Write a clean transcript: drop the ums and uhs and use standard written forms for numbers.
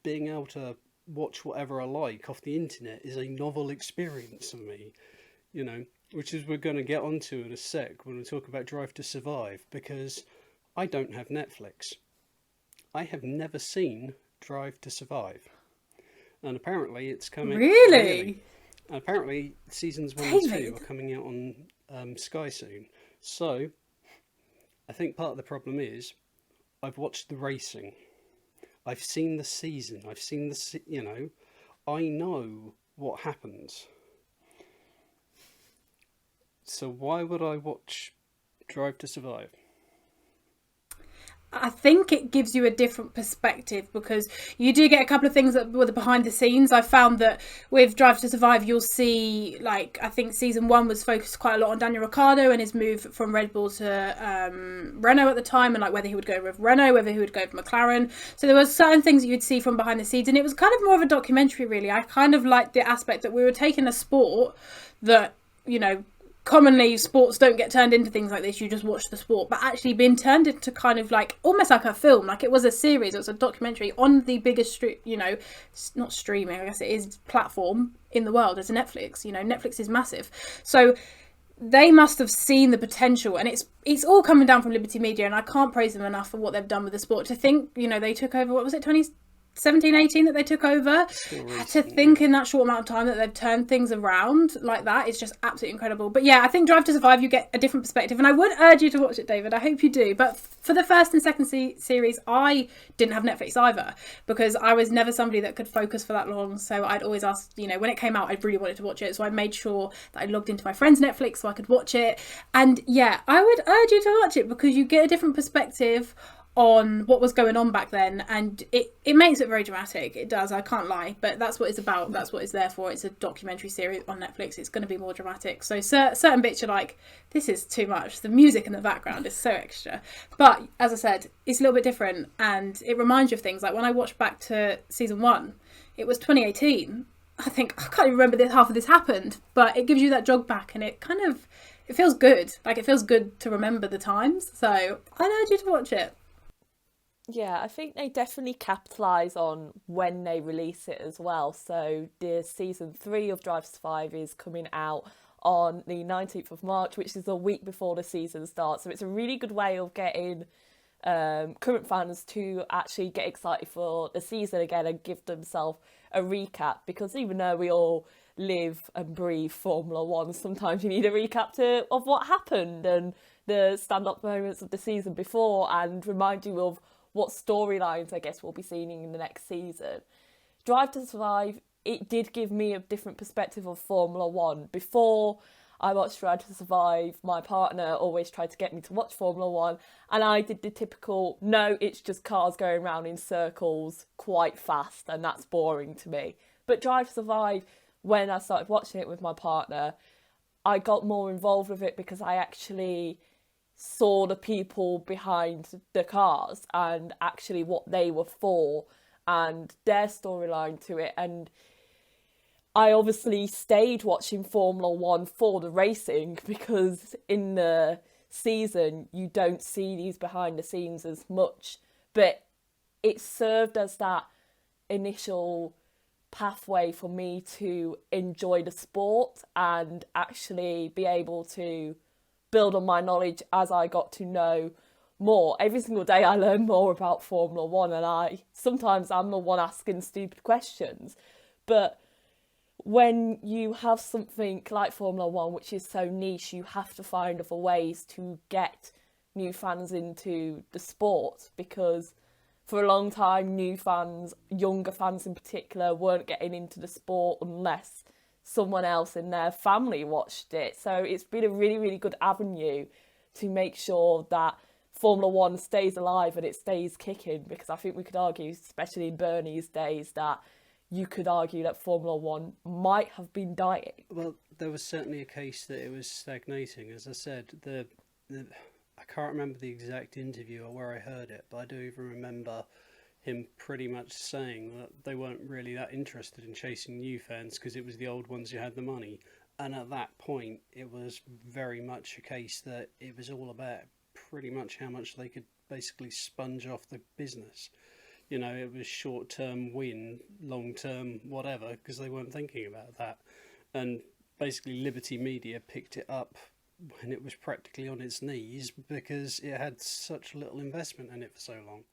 being able to watch whatever I like off the internet is a novel experience for me, you know, which is we're going to get onto in a sec when we talk about Drive to Survive, because I don't have Netflix. I have never seen Drive to Survive. And apparently it's coming, really. Really? And apparently seasons 1 and 2 are David? coming out on Sky soon. So I think part of the problem is I've watched the racing. I've seen the season. I've seen I know what happens. So why would I watch Drive to Survive? I think it gives you a different perspective because you do get a couple of things that were the behind the scenes. I found that with Drive to Survive, you'll see, like, I think season 1 was focused quite a lot on Daniel Ricciardo and his move from Red Bull to Renault at the time, and like whether he would go with Renault, whether he would go with McLaren. So there were certain things that you'd see from behind the scenes, and it was kind of more of a documentary, really. I kind of liked the aspect that we were taking a sport that, you know, commonly sports don't get turned into things like this. You just watch the sport, but actually being turned into kind of like almost like a film, like it was a series, it was a documentary on the biggest not streaming, I guess it is, platform in the world. It's Netflix. Netflix is massive, so they must have seen the potential, and it's all coming down from Liberty Media, and I can't praise them enough for what they've done with the sport. To think, they took over, what was it, 2017-18 that they took over. To think in that short amount of time that they've turned things around like that is just absolutely incredible. But yeah, I think Drive to Survive, you get a different perspective, and I would urge you to watch it, David. I hope you do. But for the first and second series, I didn't have Netflix either, because I was never somebody that could focus for that long. So I'd always ask, when it came out, I really wanted to watch it, so I made sure that I logged into my friend's Netflix so I could watch it. And yeah, I would urge you to watch it because you get a different perspective on what was going on back then, and it makes it very dramatic. It does, I can't lie, but that's what it's about. That's what it's there for. It's a documentary series on Netflix. It's going to be more dramatic, so certain bits are like, this is too much. The music in the background is so extra, but as I said, it's a little bit different, and it reminds you of things. Like when I watched back to season 1, it was 2018. I think I can't even remember that half of this happened, but it gives you that jog back, and it feels good. Like, it feels good to remember the times, so I'd urge you to watch it. Yeah, I think they definitely capitalise on when they release it as well. So the season 3 of Drive to Survive is coming out on the 19th of March, which is a week before the season starts. So it's a really good way of getting current fans to actually get excited for the season again and give themselves a recap. Because even though we all live and breathe Formula One, sometimes you need a recap of what happened and the stand-up moments of the season before, and remind you of what storylines I guess we'll be seeing in the next season. Drive to Survive, it did give me a different perspective of Formula One. Before I watched Drive to Survive, my partner always tried to get me to watch Formula One, and I did the typical, no, it's just cars going around in circles quite fast, and that's boring to me. But Drive to Survive, when I started watching it with my partner, I got more involved with it because I actually saw the people behind the cars and actually what they were for and their storyline to it. And I obviously stayed watching Formula One for the racing, because in the season you don't see these behind the scenes as much, but it served as that initial pathway for me to enjoy the sport and actually be able to build on my knowledge as I got to know more. Every single day I learn more about Formula One, and I'm the one asking stupid questions. But when you have something like Formula One, which is so niche, you have to find other ways to get new fans into the sport, because for a long time, new fans, younger fans in particular, weren't getting into the sport unless someone else in their family watched it. So it's been a really, really good avenue to make sure that Formula One stays alive and it stays kicking, because I think we could argue, especially in Bernie's days, that you could argue that Formula One might have been dying. Well, there was certainly a case that it was stagnating. As I said, I can't remember the exact interview or where I heard it, but I do even remember him pretty much saying that they weren't really that interested in chasing new fans because it was the old ones who had the money. And at that point, it was very much a case that it was all about pretty much how much they could basically sponge off the business. you know, it was short-term win, long-term whatever, because they weren't thinking about that. And basically Liberty Media picked it up when it was practically on its knees because it had such little investment in it for so long.